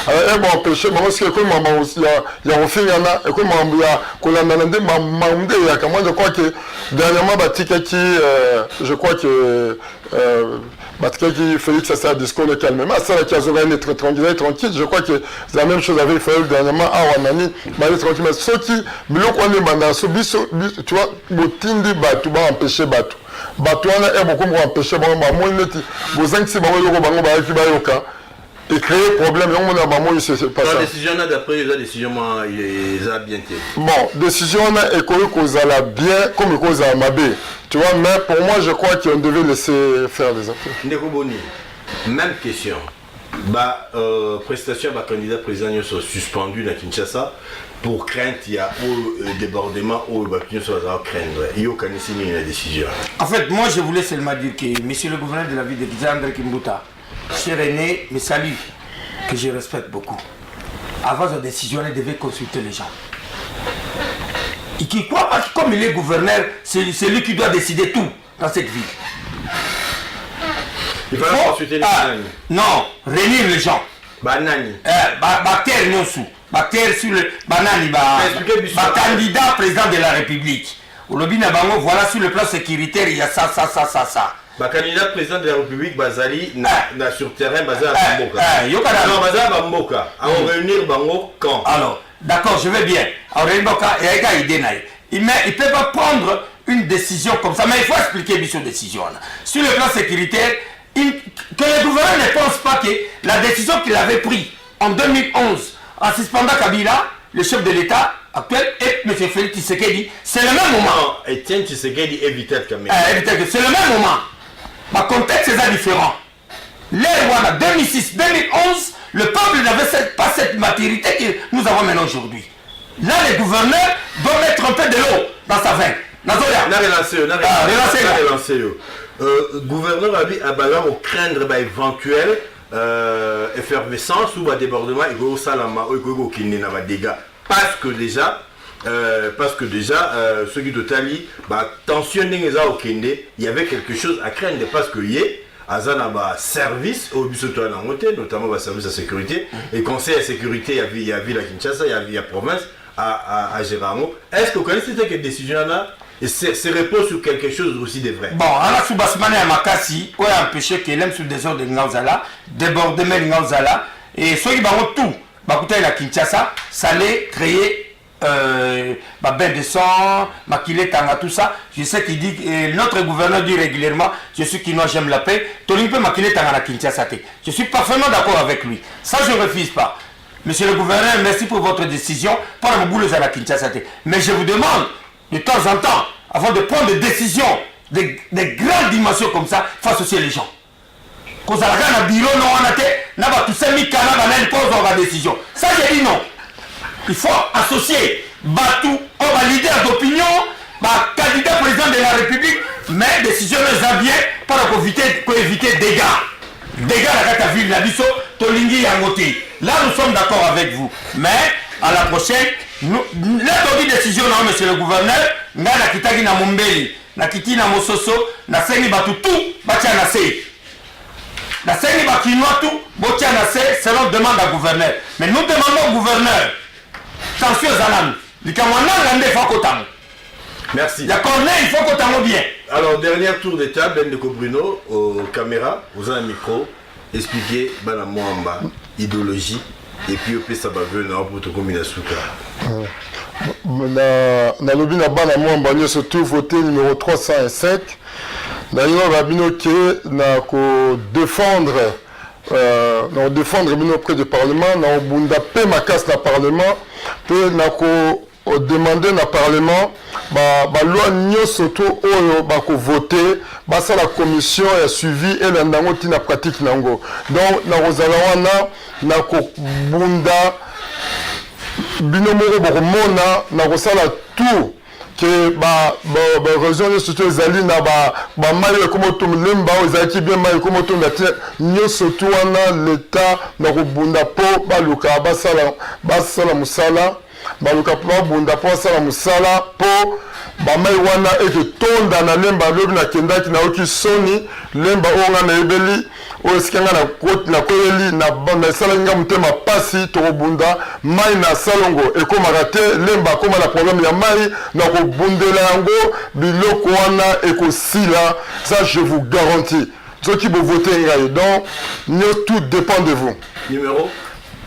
Alors ils vont empêcher, mais parce que comme maman aussi il y a un film yana, et comme maman il y a qu'on a demandé maman il y a comment je crois que dernièrement Batika qui je crois que Batika qui Félix ça un discours de calme. Mais ça qui a zoré très tranquille, je crois que c'est la même chose avec Félix dernièrement à Wanani, mais tranquille mais ceux qui mais le connaît banda so biso tu vois botindi Batou ba empêcher Batou. Batou on a beaucoup empêcher maman neti bozangi si bango yoko bango ba ki ba yoka. Et créer problème, on a maman, c'est pas ça. La décision d'après, la décision ils a bien été. Bon, décision a école cause à la bien comme cause à ma baie. Tu vois, mais pour moi, je crois qu'on devait laisser faire les affaires. Ndekoboni, même question. Prestation à candidat président sont suspendus à Kinshasa pour crainte il y a un débordement où il y a craindre. Il y a aucune décision. En fait, moi je voulais seulement dire que monsieur le gouverneur de la ville de Kizandre Kimbuta, cher aîné, me salue, que je respecte beaucoup. Avant sa décision, il devait consulter les gens. Et qui croit pas que comme il est gouverneur, c'est lui qui doit décider tout dans cette ville. Il faut consulter les gens. Non, réunir les gens. Banani. Bactère non sous. Bactère sur le banani. Candidat président de la République. Au lobby Nabango, voilà sur le plan sécuritaire, il y a ça. Candidat président de la République, Bazali, sur terrain, Bazali à Bamboka. Non, Bazali à Bamboka. À réunir Bango quand? Alors, d'accord, je vais bien. À réunir Bamboka, il ne peut pas prendre une décision comme ça, mais il faut expliquer bien cette décision. Sur le plan sécuritaire, que le gouvernement ne pense pas que la décision qu'il avait prise en 2011 en suspendant Kabila, le chef de l'État actuel, et M. Félix Tshisekedi, c'est le même moment. Etienne Tshisekedi et Vital Kamé. C'est le même moment. Le contexte est différent. L'ère 2006-2011, le peuple n'avait pas cette maturité que nous avons maintenant aujourd'hui. Là, le gouverneur doit mettre un peu de l'eau dans sa veine. Gouverneur a dit à craindre éventuel effervescence ou débordement et au salama ou qui n'a pas de dégâts. Parce que déjà ceux qui de Tali tensionné les au Kende, il y avait quelque chose à craindre parce que Azana ba service au bisoto na ngote, notamment ba service de sécurité et conseil de sécurité il y a ville à Kinshasa, il y a province à Gérango. Est-ce que vous connaissez cette décision là et c'est repose sur quelque chose aussi de vrai? Bon, ala subasmane ya makasi, on a empêché que l'aime sous désordre de Ngauzala, débordement de Ngauzala et ceux qui vont tout, bakuta la Kinshasa, ça allait créer bain de sang, maquiller tanga, tout ça. Je sais qu'il dit, notre gouverneur dit régulièrement, je suis qui j'aime la paix, Tony peut maquiller tanga la Kinshasa. Je suis parfaitement d'accord avec lui. Ça, je ne refuse pas. Monsieur le gouverneur, merci pour votre décision. Pour le boulot à la Kinshasa. Mais je vous demande, de temps en temps, avant de prendre des décisions, des grandes dimensions comme ça, il faut associer les gens. Quand ça a un bureau, non, on a tout ça, mis canard, on a une pause, on a une décision. Ça, j'ai dit non. Il faut associer Batou, au leader d'opinion, candidat président de la République, mais décision de bien pour éviter dégâts. Dégâts à la ville, la biso, Tolingi Yangote. Là, nous sommes d'accord avec vous. Mais à la prochaine, la décision, non, monsieur le gouverneur, na kitagi na Mombeli, na kiti na Mososo, na sengi Batou tout, batia na se. Na sengi Bakinois tout, batia na se, selon demande à gouverneur. Mais nous demandons au gouverneur. Merci. Il faut qu'on bien. Alors, dernier tour de table, Ndeko Bruno, aux caméras, aux un micro, expliquez Bana Mwamba, idéologie, et puis au ça va venir pour te combiner Souka. Na lobby na Bana Mwamba, nous surtout voté numéro 305. D'ailleurs, Rabino qui na ko défendre. Nous défendre auprès du Parlement, nous bunda pe makas na Parlement, pe nako demander na Parlement, loi nyonso to oyo bako voter, ça la commission a suivi et la nango tina pratique nango. Donc na rozala wana nako bunda bino moko boko mona na kosala tout que raison de surtout ezali na mayi comme lemba ezalaki bien mayi comme te nyonso tu wana l'état na kobunda po baluka basala musala baluka po babunda po basala musala po bamayi wana eke tonda na lemba lobi na kendaki na oki soni lemba oyo nga na ebeli oyo esika nga na koyeli na esalaki nga motema pasi tokobunda mai na salongo ekomaka te lemba akoma na problème ya mai na kobundela yango biloko wana ekosila. Ça je vous garantis soki bovote ngai. Donc tout dépend de vous. Numéro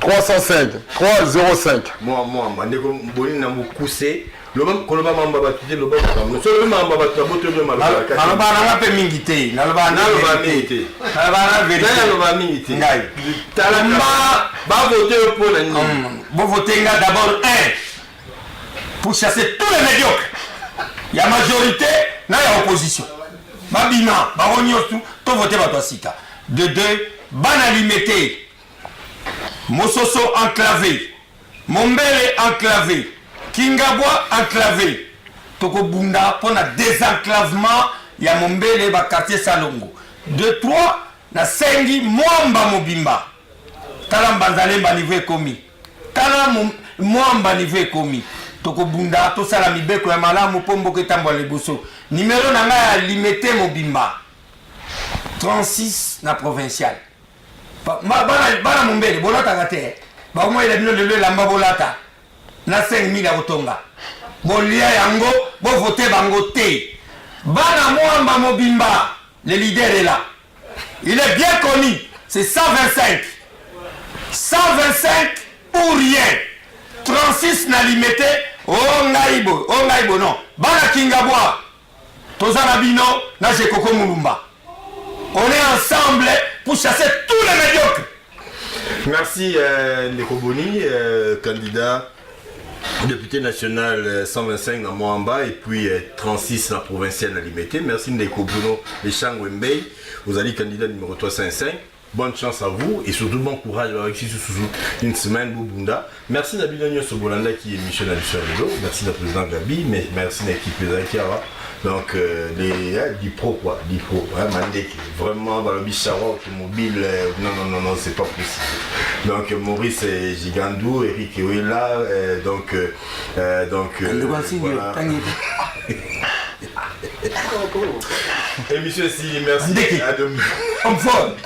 305 305. Moi ndeko mboni na mukuse loba koloba mamba batuje loba kamno so loba mamba bataboto loba mamba naloba nanga pe mingi te naloba mingi te naloba mingi te ngai talamba ba voter pour la nuit bon voter nga d'abord pour chasser tous les médiocres. Il y a majorité na ya opposition babina baronyo tout voter ba sika de deux bana limité Mososo enclavé, Mombele enclavé, Kingabwa enclavé. Toko Bunda pour le désenclavement, il y a Mombele ba quartier Salongo. 2, 3, na Sengi Mwamba Mobimba. Tala Mbanzale Mbanive Komi. Tala Mwamba Nive Komi. Toko Bunda, to sala mibeko ya malamu pombo ketambo lebuso. Numéro nanga ya limité Mobimba. 36 na provincial. Bana Mombele, bolata gate. Ba moi il a venu le lamba bolata. Na 5000 ya otonga. Bolia yango, bo voter bango te. Bana Mwamba Mobimba, le leader est là. Il est bien connu, c'est 125. 125 pour rien. 36 na limité, Ongaibo non. Bana Kingabwa. Tozana Bino, na Jekoko Mulumba. On est ensemble pour chasser tous les médiocres. Merci Ndeko Boni, candidat député national 125 dans Moamba et puis 36 dans la provinciale à Limité. Merci Ndeko Bruno Echang Wembei, vous allez candidat numéro 305. Bonne chance à vous et surtout bon courage avec une semaine Bubunda. Merci Nabino Nyoso Bolanda qui est Michel Alcharelo. Merci le président Gabi, mais merci l'équipe Zakiara. Donc du pro quoi, du pro. Mandek, vraiment dans le Bichara automobile, non, c'est pas possible. Donc Maurice Gigandou, Eric Ewela, donc voilà. Émission ici, merci. Ndeki. À demain. Homme fort.